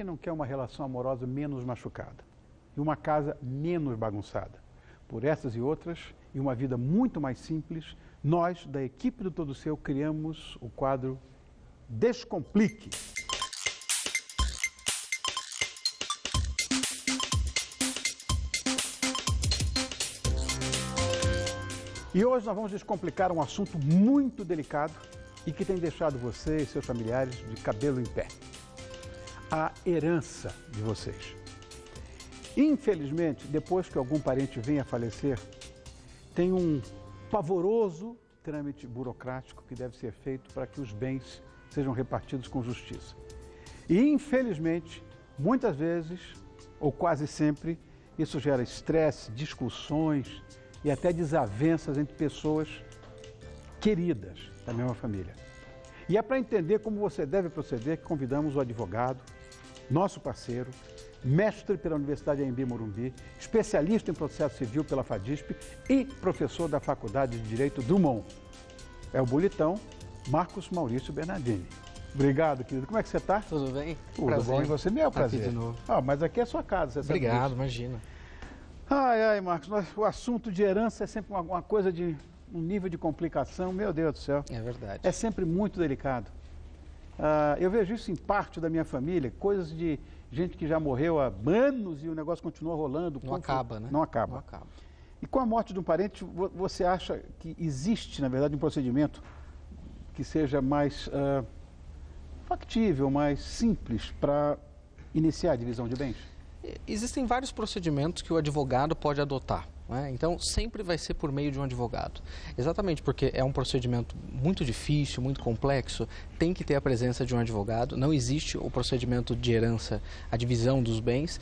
quem não quer uma relação amorosa menos machucada? E uma casa menos bagunçada? Por essas e outras, e uma vida muito mais simples, nós, da equipe do Todo Seu, criamos o quadro Descomplique. E hoje nós vamos descomplicar um assunto muito delicado e que tem deixado você e seus familiares de cabelo em pé. A herança de vocês. Infelizmente, depois que algum parente venha a falecer, tem um pavoroso trâmite burocrático que deve ser feito para que os bens sejam repartidos com justiça. E, infelizmente, muitas vezes, ou quase sempre, isso gera estresse, discussões e até desavenças entre pessoas queridas da mesma família. E é para entender como você deve proceder que convidamos o advogado, nosso parceiro, mestre pela Universidade Anhembi Morumbi, especialista em processo civil pela FADISP e professor da Faculdade de Direito Drummond. É o bonitão Marcos Maurício Bernardini. Obrigado, querido. Como é que você está? Tudo bem? Tudo prazer. bom. E você? Meu prazer. Aqui de novo. Mas aqui é a sua casa, você sabe Obrigado, disso. imagina. Ai, Marcos, o assunto de herança é sempre uma coisa de um nível de complicação, meu Deus do céu. É verdade. É sempre muito delicado. Eu vejo isso em parte da minha família, coisas de gente que já morreu há anos e o negócio continua rolando. Não acaba, né? Não acaba. Não acaba. E com a morte de um parente, você acha que existe, na verdade, um procedimento que seja mais factível, mais simples para iniciar a divisão de bens? Existem vários procedimentos que o advogado pode adotar, né? Então, sempre vai ser por meio de um advogado. Exatamente porque é um procedimento muito difícil, muito complexo, tem que ter a presença de um advogado. Não existe o procedimento de herança, a divisão dos bens,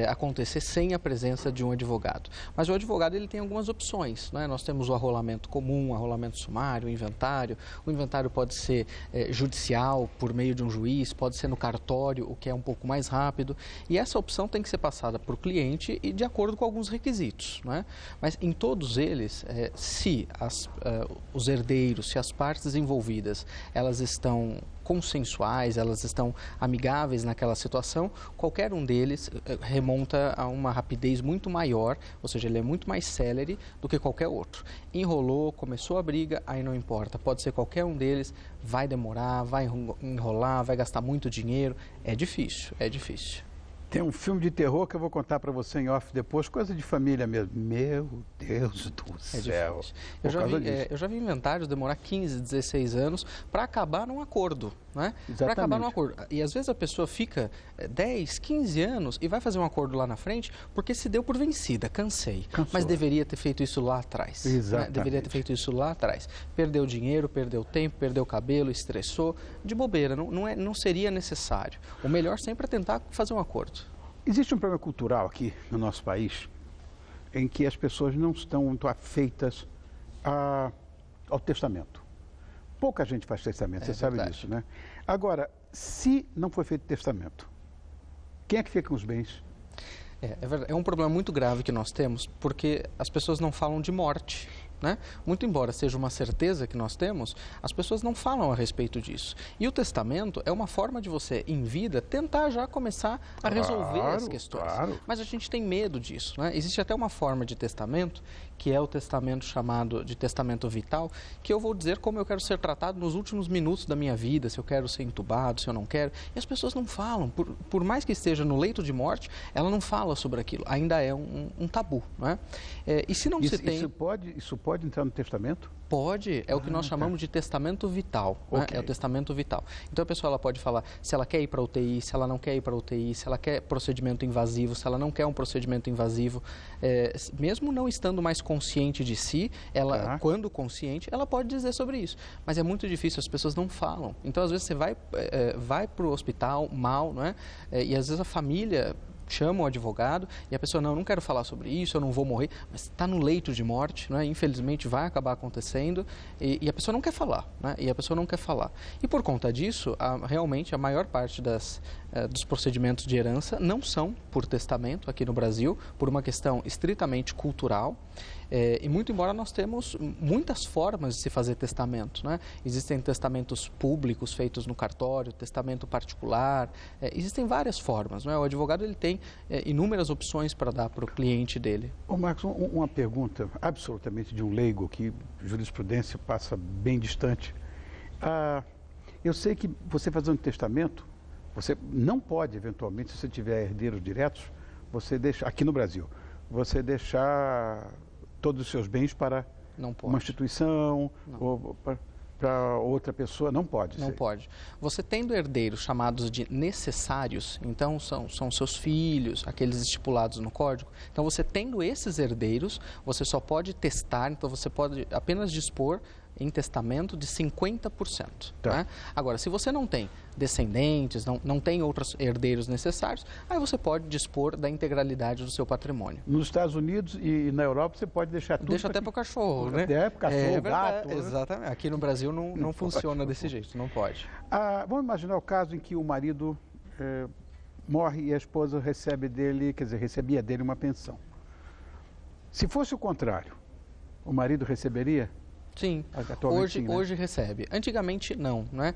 acontecer sem a presença de um advogado. Mas o advogado ele tem algumas opções, né? Nós temos o arrolamento comum, o arrolamento sumário, o inventário. O inventário pode ser judicial, por meio de um juiz, pode ser no cartório, o que é um pouco mais rápido. E essa opção tem que ser passada para o cliente e de acordo com alguns requisitos, né? Mas em todos eles, se os herdeiros, se as partes envolvidas, elas estão consensuais, elas estão amigáveis naquela situação, qualquer um deles remonta a uma rapidez muito maior, ou seja, ele é muito mais célere do que qualquer outro. Enrolou, começou a briga, aí não importa, pode ser qualquer um deles, vai demorar, vai enrolar, vai gastar muito dinheiro, é difícil, é difícil. Tem um filme de terror que eu vou contar para você em off depois, coisa de família mesmo. Meu Deus do céu. Eu já vi inventários demorar 15, 16 anos para acabar num acordo, né? Para acabar num acordo. E às vezes a pessoa fica 10, 15 anos e vai fazer um acordo lá na frente porque se deu por vencida, cansei. Cansou. Mas deveria ter feito isso lá atrás. Exatamente. Né? Deveria ter feito isso lá atrás. Perdeu dinheiro, perdeu tempo, perdeu cabelo, estressou. De bobeira, não seria necessário. O melhor sempre é tentar fazer um acordo. Existe um problema cultural aqui no nosso país em que as pessoas não estão muito afeitas ao testamento. Pouca gente faz testamento, você sabe disso, né? Agora, se não foi feito testamento, quem é que fica com os bens? É verdade. É um problema muito grave que nós temos porque as pessoas não falam de morte. Né? Muito embora seja uma certeza que nós temos, as pessoas não falam a respeito disso. E o testamento é uma forma de você, em vida, tentar já começar a resolver as questões. Claro. Mas a gente tem medo disso, né? Existe até uma forma de testamento, que é o testamento chamado de testamento vital, que eu vou dizer como eu quero ser tratado nos últimos minutos da minha vida, se eu quero ser entubado, se eu não quero. E as pessoas não falam. Por mais que esteja no leito de morte, ela não fala sobre aquilo. Ainda é um tabu, né? E se não se tem... Isso pode entrar no testamento? Pode, é o que nós chamamos de testamento vital, né? É o testamento vital. Então a pessoa ela pode falar se ela quer ir para a UTI, se ela não quer ir para a UTI, se ela quer procedimento invasivo, se ela não quer um procedimento invasivo. Mesmo não estando mais consciente de si, ela, quando consciente, ela pode dizer sobre isso. Mas é muito difícil, as pessoas não falam. Então às vezes você vai para o hospital mal, não é? E às vezes a família chama o advogado e a pessoa, não quero falar sobre isso, eu não vou morrer, mas está no leito de morte, né? Infelizmente vai acabar acontecendo e a pessoa não quer falar, né? E a pessoa não quer falar. E por conta disso, realmente a maior parte dos procedimentos de herança não são por testamento aqui no Brasil, por uma questão estritamente cultural. E muito embora nós temos muitas formas de se fazer testamento, né? Existem testamentos públicos feitos no cartório, testamento particular, existem várias formas, né? O advogado ele tem inúmeras opções para dar para o cliente dele. Ô Marcos, uma pergunta absolutamente de um leigo que jurisprudência passa bem distante. Eu sei que você fazendo um testamento, você não pode eventualmente, se você tiver herdeiros diretos, você deixar, aqui no Brasil, você deixar todos os seus bens para uma instituição ou para outra pessoa, não pode. Não pode. Você tendo herdeiros chamados de necessários, então são seus filhos, aqueles estipulados no código, então você tendo esses herdeiros, você só pode testar, então você pode apenas dispor em testamento de 50%. Tá. Né? Agora, se você não tem descendentes, não tem outros herdeiros necessários, aí você pode dispor da integralidade do seu patrimônio. Nos Estados Unidos e na Europa você pode deixar tudo. Deixa até para o cachorro, né? Até para o cachorro, gato. Exatamente. Aqui no Brasil não funciona desse jeito, não pode. Vamos imaginar o caso em que o marido morre e a esposa recebe dele, quer dizer, recebia dele uma pensão. Se fosse o contrário, o marido receberia? Sim, hoje recebe. Antigamente não, né?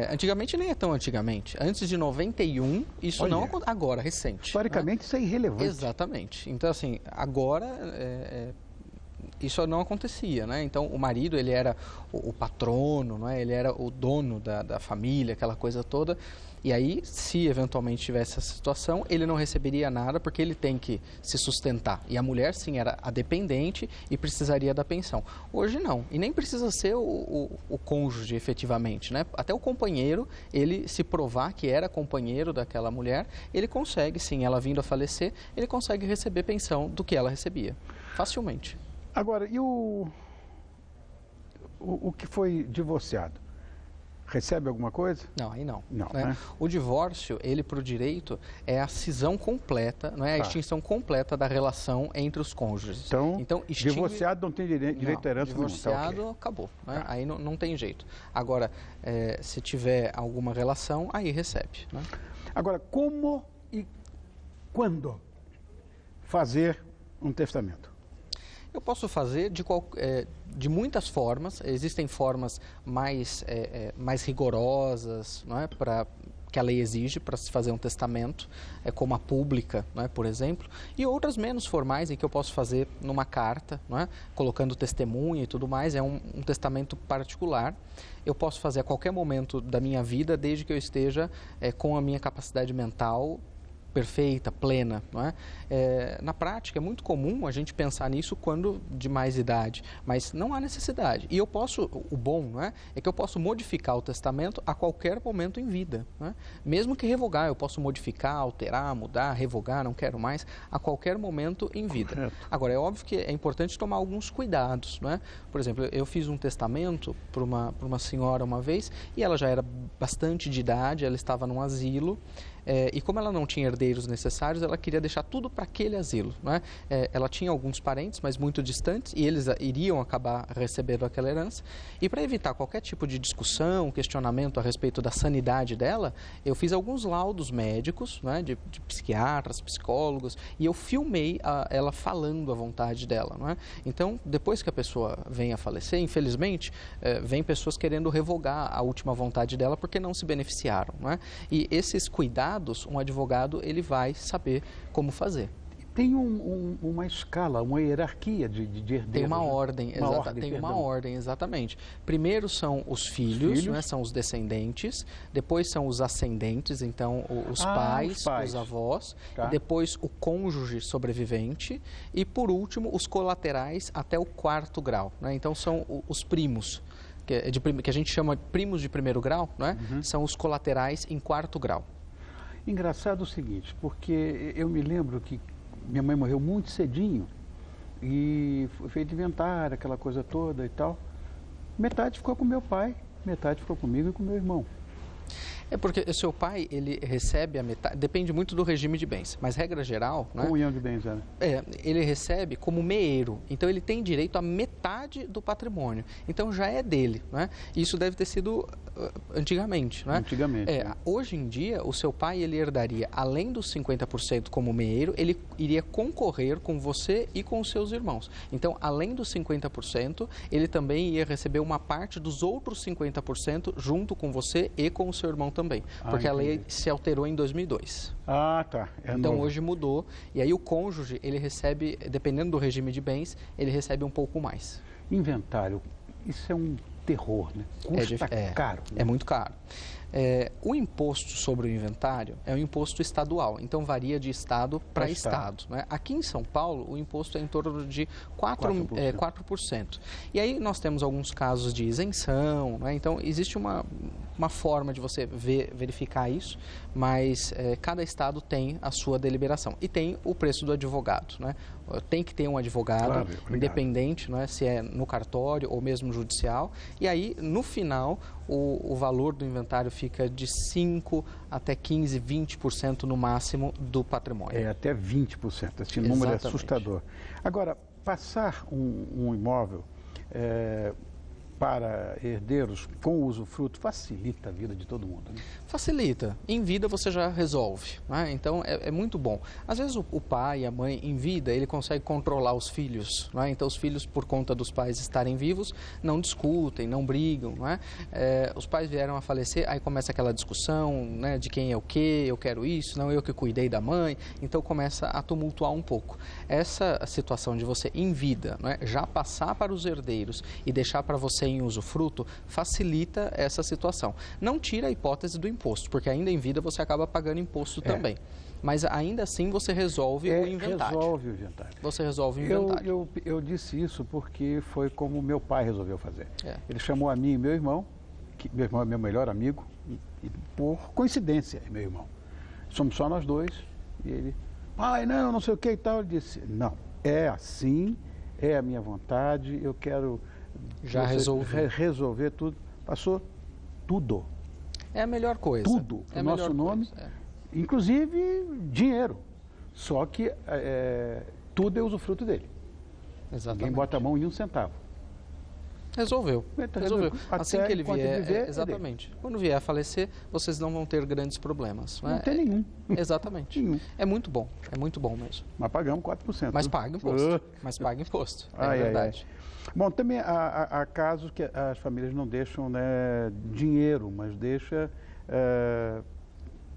Antigamente nem é tão antigamente. Antes de 91, isso não aconteceu. Agora, recente. Historicamente, né? Isso é irrelevante. Exatamente. Então, assim, agora isso não acontecia, né? Então, o marido, ele era o patrono, né? Ele era o dono da família, aquela coisa toda. E aí, se eventualmente tivesse essa situação, ele não receberia nada porque ele tem que se sustentar. E a mulher, sim, era a dependente e precisaria da pensão. Hoje não. E nem precisa ser o cônjuge, efetivamente, né? Até o companheiro, ele se provar que era companheiro daquela mulher, ele consegue, sim, ela vindo a falecer, ele consegue receber pensão do que ela recebia. Facilmente. Agora, e o que foi divorciado? Recebe alguma coisa? Não, aí não. Não, né? Né? O divórcio, ele para o direito, é a cisão completa, não é a extinção completa da relação entre os cônjuges. Então divorciado não tem direito à herança? Divorciado, não. acabou. Né? Aí não tem jeito. Agora, se tiver alguma relação, aí recebe. Né? Agora, como e quando fazer um testamento? Eu posso fazer de muitas formas. Existem formas mais rigorosas, não é? Que a lei exige para se fazer um testamento, como a pública, não é? Por exemplo, e outras menos formais, em que eu posso fazer numa carta, não é? Colocando testemunha e tudo mais, é um testamento particular. Eu posso fazer a qualquer momento da minha vida, desde que eu esteja com a minha capacidade mental perfeita, plena, não é? Na prática é muito comum a gente pensar nisso quando de mais idade, mas não há necessidade. E eu posso, o bom, não é? É que eu posso modificar o testamento a qualquer momento em vida, não é? Mesmo que revogar, eu posso modificar, alterar, mudar, revogar, não quero mais, a qualquer momento em vida. Correto. Agora, é óbvio que é importante tomar alguns cuidados, não é? Por exemplo, eu fiz um testamento para uma senhora uma vez e ela já era bastante de idade, ela estava num asilo. E como ela não tinha herdeiros necessários, ela queria deixar tudo para aquele asilo, não é? Ela tinha alguns parentes, mas muito distantes, e eles iriam acabar recebendo aquela herança. E para evitar qualquer tipo de discussão, questionamento a respeito da sanidade dela, eu fiz alguns laudos médicos, não é? de psiquiatras, psicólogos, e eu filmei ela falando a vontade dela, não é? Então, depois que a pessoa vem a falecer, infelizmente, vem pessoas querendo revogar a última vontade dela porque não se beneficiaram, não é? E esses cuidados, um advogado ele vai saber como fazer. Tem uma escala, uma hierarquia de herdeiros. Tem uma ordem, uma ordem, exatamente. Primeiro são os filhos. Né, são os descendentes, depois são os ascendentes, então os pais, os avós, tá. E depois o cônjuge sobrevivente e, por último, os colaterais até o 4º grau. Né? Então, são os primos, que a gente chama de primos de 1º grau, né? São os colaterais em 4º grau. Engraçado o seguinte, porque eu me lembro que minha mãe morreu muito cedinho e foi feito inventário, aquela coisa toda e tal. Metade ficou com meu pai, metade ficou comigo e com meu irmão. É porque o seu pai, ele recebe a metade, depende muito do regime de bens, mas regra geral, né? Comunhão de bens, né? Ele recebe como meeiro, então ele tem direito à metade do patrimônio, então já é dele, né? Isso deve ter sido antigamente, né? Antigamente. Hoje em dia, o seu pai, ele herdaria, além dos 50% como meeiro, ele iria concorrer com você e com os seus irmãos. Então, além dos 50%, ele também ia receber uma parte dos outros 50% junto com você e com o seu irmão também, porque a lei se alterou em 2002. Ah, tá. Então hoje mudou, e aí o cônjuge, ele recebe, dependendo do regime de bens, ele recebe um pouco mais. Inventário, isso é um terror, né? Custa caro. Né? É muito caro. O imposto sobre o inventário é um imposto estadual, então varia de estado para estado. Né? Aqui em São Paulo, o imposto é em torno de 4%. E aí nós temos alguns casos de isenção, né? Então existe uma forma de você verificar isso, mas cada estado tem a sua deliberação. E tem o preço do advogado, né? Tem que ter um advogado independente, né? Se é no cartório ou mesmo judicial. E aí, no final, o valor do inventário fica de 5% até 15%, 20% no máximo do patrimônio. Até 20%. Esse número é assustador. Agora, passar um imóvel para herdeiros com usufruto facilita a vida de todo mundo, né? Facilita. Em vida você já resolve, né? Então é muito bom. Às vezes o pai e a mãe em vida, ele consegue controlar os filhos, né? Então os filhos, por conta dos pais estarem vivos, não discutem, não brigam, né? Os pais vieram a falecer, aí começa aquela discussão, né? De quem é o quê, eu quero isso, não eu que cuidei da mãe, então começa a tumultuar um pouco. Essa situação de você em vida, né? Já passar para os herdeiros e deixar para você em usufruto, facilita essa situação. Não tira a hipótese do imposto, porque ainda em vida você acaba pagando imposto também. Mas ainda assim você resolve o inventário. Resolve o inventário. Você resolve o inventário. Eu disse isso porque foi como meu pai resolveu fazer. Ele chamou a mim e meu irmão, que meu irmão é meu melhor amigo, e por coincidência é meu irmão. Somos só nós dois. E ele, pai, não sei o que e tal. Ele disse, não, é assim, é a minha vontade, eu quero resolver tudo. Passou tudo. É a melhor coisa. Tudo. O nosso nome, inclusive dinheiro. Só que tudo é usufruto dele. Exatamente. Ninguém bota a mão em um centavo. Resolveu. Assim que ele vier, exatamente. Quando vier a falecer, vocês não vão ter grandes problemas. Não tem nenhum. Exatamente. Nenhum. É muito bom mesmo. Mas pagamos 4%. Mas paga imposto. Mas paga imposto. É verdade. Bom, também há casos que as famílias não deixam, né, dinheiro, mas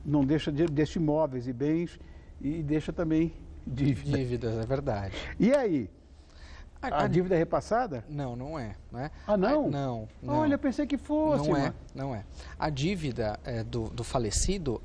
não deixa imóveis e bens e deixa também dívidas. Dívidas, é verdade. E aí? A dívida é repassada? Não é. Ah, não? Não. Olha, eu pensei que fosse. Não é. A dívida do falecido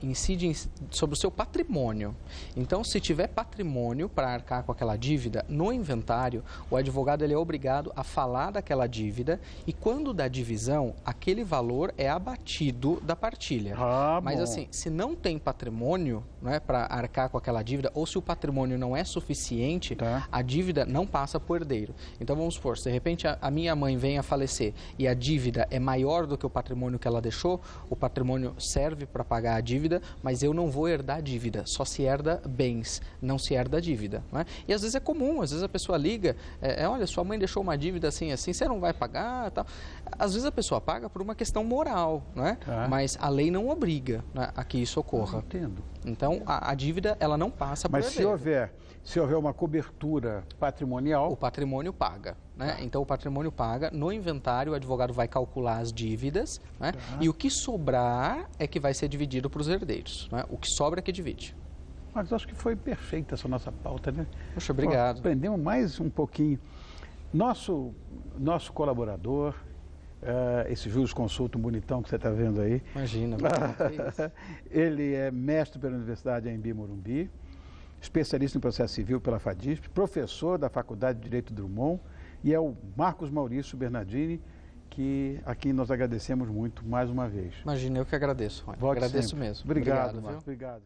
incide sobre o seu patrimônio. Então, se tiver patrimônio para arcar com aquela dívida, no inventário, o advogado ele é obrigado a falar daquela dívida e quando dá divisão, aquele valor é abatido da partilha. Mas assim, se não tem patrimônio, né, para arcar com aquela dívida, ou se o patrimônio não é suficiente, a dívida não passa para o herdeiro. Então, vamos supor, se de repente a minha mãe vem a falecer e a dívida é maior do que o patrimônio que ela deixou, o patrimônio serve para pagar a dívida, mas eu não vou herdar a dívida, só se herda bens, não se herda a dívida. Né? E às vezes é comum, às vezes a pessoa liga, olha, sua mãe deixou uma dívida assim, você não vai pagar, tal. Às vezes a pessoa paga por uma questão moral, né? Mas a lei não obriga, né, a que isso ocorra. Entendo. Então, a dívida, ela não passa por herdeiro. Mas se houver uma cobertura patrimonial... O patrimônio paga, né? Então, o patrimônio paga. No inventário, o advogado vai calcular as dívidas, né? E o que sobrar é que vai ser dividido para os herdeiros, né? O que sobra é que divide. Mas acho que foi perfeita essa nossa pauta, né? Poxa, obrigado. Aprendemos mais um pouquinho. Nosso colaborador... esse jurisconsulto bonitão que você está vendo aí. Imagina. Ele é mestre pela Universidade Anhembi Morumbi, especialista em processo civil pela FADISP, professor da Faculdade de Direito Drummond e é o Marcos Maurício Bernardini, que aqui nós agradecemos muito mais uma vez. Imagina, eu que agradeço. Volte agradeço sempre. mesmo. Obrigado, Marcos. Obrigado.